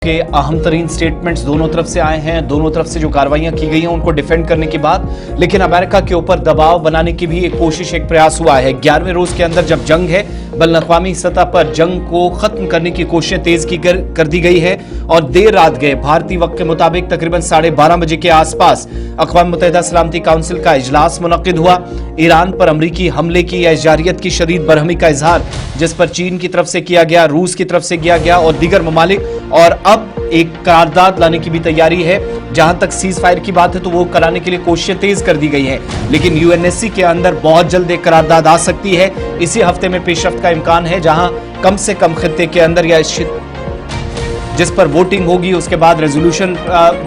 के अहम तरीन स्टेटमेंट्स दोनों तरफ से आए हैं। दोनों तरफ से जो कार्रवाइयां की गई हैं उनको डिफेंड करने के बाद, लेकिन अमेरिका के ऊपर दबाव बनाने की भी एक कोशिश, एक प्रयास हुआ है। 11वें रोज के अंदर जब जंग है, बैनुल-अक़वामी सतह पर जंग को खत्म करने की कोशिशें तेज कर दी गई है और देर रात गए भारतीय वक्त के मुताबिक तकरीबन 12:30 बजे के आसपास अक़वाम मुत्तहिदा सलामती काउंसिल का इजलास मुनक्किद हुआ। ईरान पर अमरीकी हमले की या जारियत की शदीद बरहमी का इजहार, जिस पर चीन की तरफ से किया गया, रूस की तरफ से किया गया और दीगर ममालिक, और अब एक करारदाद लाने की भी तैयारी है। जहां तक सीज फायर की बात है तो वो कराने के लिए कोशिशें तेज कर दी गई हैं, लेकिन यूएनएससी के अंदर बहुत जल्द एक करारदाद आ सकती है। इसी हफ्ते में पेशरफ्त का इम्कान है, जहां कम से कम खित्ते के अंदर या जिस पर वोटिंग होगी उसके बाद रेजोल्यूशन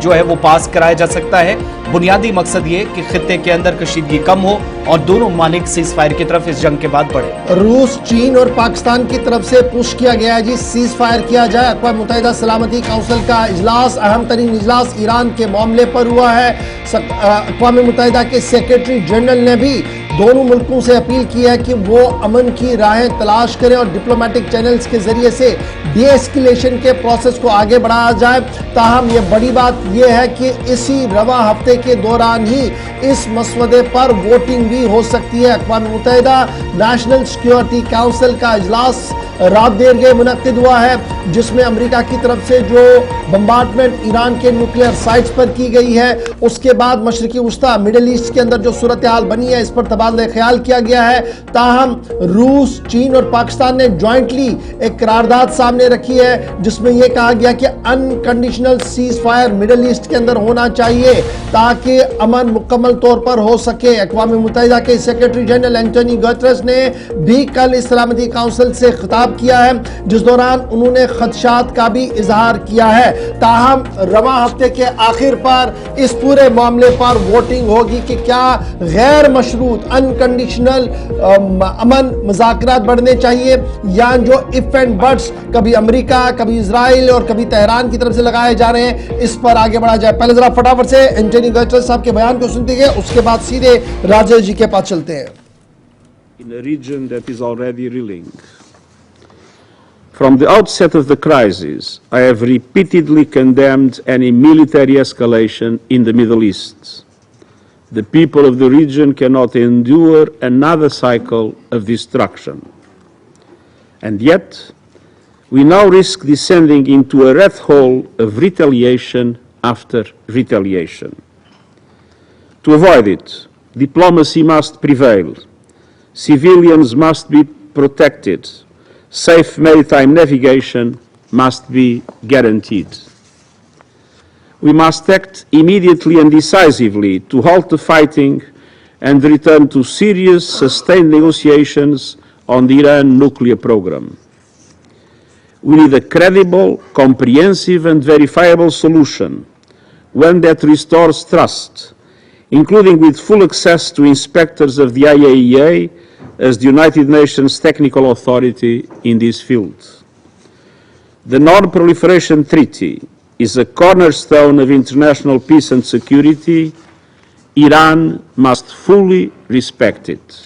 जो है वो पास कराया जा सकता है। बुनियादी मकसद ये कि खित्ते के अंदर कशीदगी कम हो और दोनों ममालिक सीज फायर की तरफ इस जंग के बाद बढ़े। रूस, चीन और पाकिस्तान की तरफ से पुश किया गया है जी, सीज फायर किया जाए। अक़वाम मुत्तहिदा सलामती काउंसिल का इजलास, अहम तरीन इजलास ईरान के मामले पर हुआ है। अक़वाम मुत्तहिदा के सेक्रेटरी जनरल ने भी दोनों मुल्कों से अपील की है कि वो अमन की राहें तलाश करें और डिप्लोमेटिक चैनल्स के जरिए से डीएस्केलेशन के प्रोसेस को आगे बढ़ाया जाए। ताहम ये बड़ी बात यह है कि इसी रवा हफ्ते के दौरान ही इस मसवदे पर वोटिंग भी हो सकती है। अक़वाम मुत्तहिदा नेशनल सिक्योरिटी काउंसिल का इजलास रात देर गए मुनक्किद हुआ है, जिसमें अमेरिका की तरफ से जो बम्बार्डमेंट ईरान के न्यूक्लियर साइट्स पर की गई है, उसके बाद मशरिकी वस्ता मिडिल ईस्ट के अंदर जो सूरत हाल बनी है, इस पर तबादला ख्याल किया गया है। ताहम रूस, चीन और पाकिस्तान ने ज्वाइंटली एक करारदाद सामने रखी है, जिसमें यह कहा गया कि unconditional cease fire middle east के अंदर होना चाहिए ताकि अमन मुकम्मल तौर पर हो सके। अक़वाम मुत्तहिदा के सेक्रेटरी जनरल एंटोनियो गुतेरेस ने भी कल इस सलामती काउंसिल से खिताब किया है, जिस दौरान उन्होंने खदशात का भी इजहार किया है। ताहम रवा हफ्ते के आखिर पर इस पूरे मामले पर वोटिंग होगी कि क्या गैर मशरूत अनकंडीशनल अमन मुज़ाकरात बढ़ने चाहिए, या जो इफ एंड बट्स कभी अमेरिका, कभी इजराइल और कभी तेहरान की तरफ से लगाए जा रहे हैं, इस पर आगे बढ़ा जाए। पहले जरा फटाफट से एंटोनियो गुतेरेस साहब के बयान को सुनते हैं, उसके बाद सीधे राजेश जी के पास चलते हैं। In a region that is already reeling. From the outset of the crisis, I have repeatedly condemned any military escalation in the Middle East. The people of the region cannot endure another cycle of destruction. And yet, we now risk descending into a rat hole of retaliation after retaliation. To avoid it, diplomacy must prevail. Civilians must be protected. Safe maritime navigation must be guaranteed. We must act immediately and decisively to halt the fighting and return to serious, sustained negotiations on the Iran nuclear program. We need a credible, comprehensive and verifiable solution, one that restores trust, including with full access to inspectors of the IAEA as the United Nations technical authority in this field. The Non-Proliferation Treaty is a cornerstone of international peace and security. Iran must fully respect it.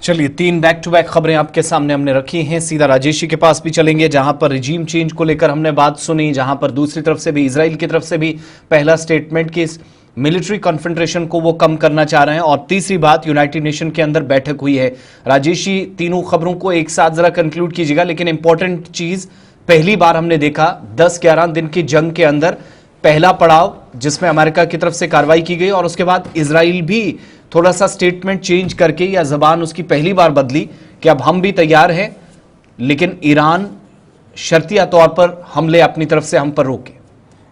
चलिए, 3 back to back खबरें आपके सामने हमने रखी हैं। सीधा राजेश जी के पास भी चलेंगे, जहां पर रिजीम चेंज को लेकर हमने बात सुनी, जहां पर दूसरी तरफ से भी, इजराइल की तरफ से भी पहला स्टेटमेंट कि इस मिलिट्री कॉन्फ्रंट्रेशन को वो कम करना चाह रहे हैं, और तीसरी बात यूनाइटेड नेशन के अंदर बैठक हुई है। राजेश जी, तीनों खबरों को एक साथ जरा कंक्लूड कीजिएगा, लेकिन इंपॉर्टेंट चीज, पहली बार हमने देखा 10-11 दिन की जंग के अंदर पहला पड़ाव जिसमें अमेरिका की तरफ से कार्रवाई की गई, और उसके बाद इजराइल भी थोड़ा सा स्टेटमेंट चेंज करके, या जबान उसकी पहली बार बदली कि अब हम भी तैयार हैं, लेकिन ईरान शर्तिया तौर पर हमले अपनी तरफ से हम पर रोके।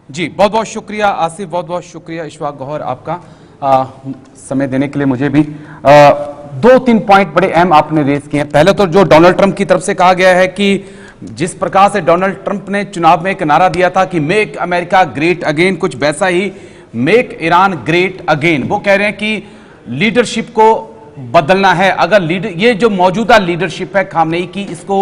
जी, बहुत बहुत शुक्रिया आसिफ, बहुत बहुत शुक्रिया इशफाक गौहर आपका समय देने के लिए। मुझे भी 2-3 पॉइंट बड़े अहम आपने रेज किए हैं। पहले तो जो डोनाल्ड ट्रंप की तरफ से कहा गया है कि जिस प्रकार से डोनाल्ड ट्रंप ने चुनाव में एक नारा दिया था कि मेक अमेरिका ग्रेट अगेन, कुछ वैसा ही मेक ईरान ग्रेट अगेन। वो कह रहे हैं कि लीडरशिप को बदलना है। अगर ये जो मौजूदा लीडरशिप है खामनेई की, इसको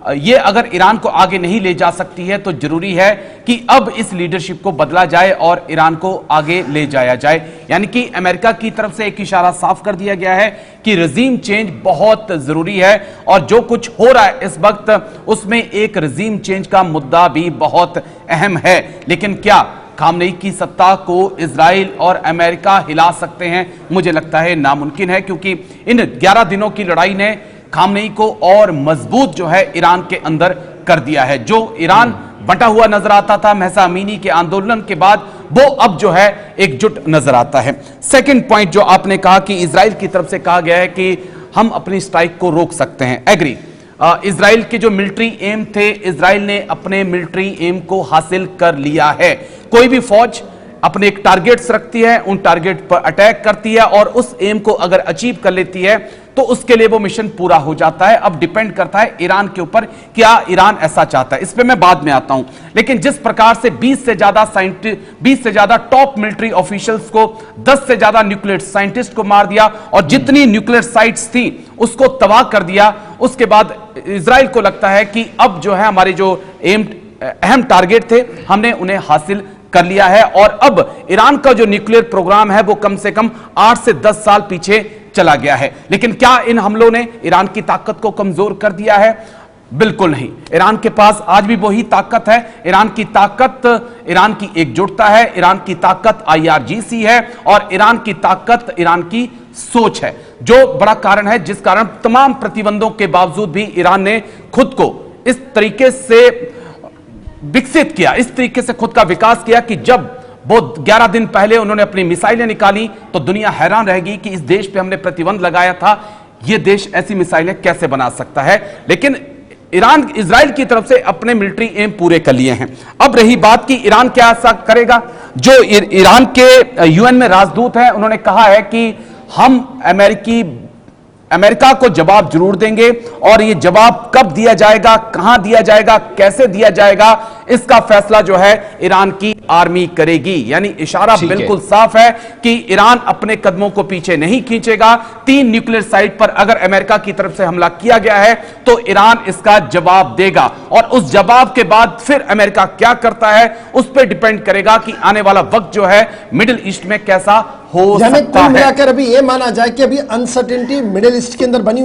ये अगर ईरान को आगे नहीं ले जा सकती है तो जरूरी है कि अब इस लीडरशिप को बदला जाए और ईरान को आगे ले जाया जाए। यानी कि अमेरिका की तरफ से एक इशारा साफ कर दिया गया है कि रजीम चेंज बहुत जरूरी है और जो कुछ हो रहा है इस वक्त उसमें एक रजीम चेंज का मुद्दा भी बहुत अहम है। लेकिन क्या खामनेई की सत्ता को इजराइल और अमेरिका हिला सकते हैं? मुझे लगता है नामुमकिन है, क्योंकि इन 11 दिनों की लड़ाई ने खामनेई को और मजबूत जो है ईरान के अंदर कर दिया है। जो ईरान बंटा हुआ नजर आता था महसा अमीनी के आंदोलन के बाद, वो अब जो है एकजुट नजर आता है। सेकंड पॉइंट जो आपने कहा कि इजराइल की तरफ से कहा गया है कि हम अपनी स्ट्राइक को रोक सकते हैं, एग्री। इजराइल के जो मिलिट्री एम थे, इजराइल ने अपने मिलिट्री एम को हासिल कर लिया है। कोई भी फौज अपने एक टारगेट्स रखती है, उन टारगेट पर अटैक करती है और उस एम को अगर अचीव कर लेती है तो उसके लिए वो मिशन पूरा हो जाता है। अब डिपेंड करता है ईरान के ऊपर, क्या ईरान ऐसा चाहता है, इस पे मैं बाद में आता हूं। लेकिन जिस प्रकार से 20 से ज्यादा टॉप मिलिट्री ऑफिशियल्स को, 10 से ज्यादा न्यूक्लियर साइंटिस्ट को मार दिया और जितनी न्यूक्लियर साइट्स थी उसको तबाह कर दिया, उसके बाद इजराइल को लगता है कि अब जो है हमारे जो अहम टारगेट थे हमने उन्हें हासिल कर लिया है और अब ईरान का जो न्यूक्लियर प्रोग्राम है वो कम से कम 8 से 10 साल पीछे चला गया है। लेकिन क्या इन हमलों ने ईरान की ताकत को कमजोर कर दिया है? बिल्कुल नहीं। ईरान के पास आज भी वही ताकत है। ईरान की ताकत, ईरान की एकजुटता है, ईरान की ताकत IRGC है और ईरान की ताकत ईरान की सोच है, जो बड़ा कारण है जिस कारण तमाम प्रतिबंधों के बावजूद भी ईरान ने खुद को इस तरीके से विकसित किया, इस तरीके से खुद का विकास किया कि जब वो 11 दिन पहले उन्होंने अपनी मिसाइलें निकाली तो दुनिया हैरान रहेगी कि इस देश पे हमने प्रतिबंध लगाया था, ये देश ऐसी मिसाइलें कैसे बना सकता है। लेकिन ईरान इजराइल की तरफ से अपने मिलिट्री एम पूरे कर लिए हैं। अब रही बात कि ईरान क्या ऐसा करेगा, जो ईरान के UN में राजदूत हैं उन्होंने कहा है कि हम अमेरिका को जवाब जरूर देंगे और ये जवाब कब दिया जाएगा, कहां दिया जाएगा, कैसे दिया जाएगा, इसका फैसला जो है ईरान की आर्मी करेगी। यानी इशारा बिल्कुल साफ है कि ईरान अपने कदमों को पीछे नहीं खींचेगा। 3 न्यूक्लियर साइट पर अगर अमेरिका की तरफ से हमला किया गया है तो ईरान इसका जवाब देगा और उस जवाब के बाद फिर अमेरिका क्या करता है उस पर डिपेंड करेगा कि आने वाला वक्त जो है मिडिल ईस्ट में कैसा हो सकता है। कुल मिलाकर अभी ये माना जाए कि अभी अनसर्टेनिटी मिडिल ईस्ट के अंदर बनी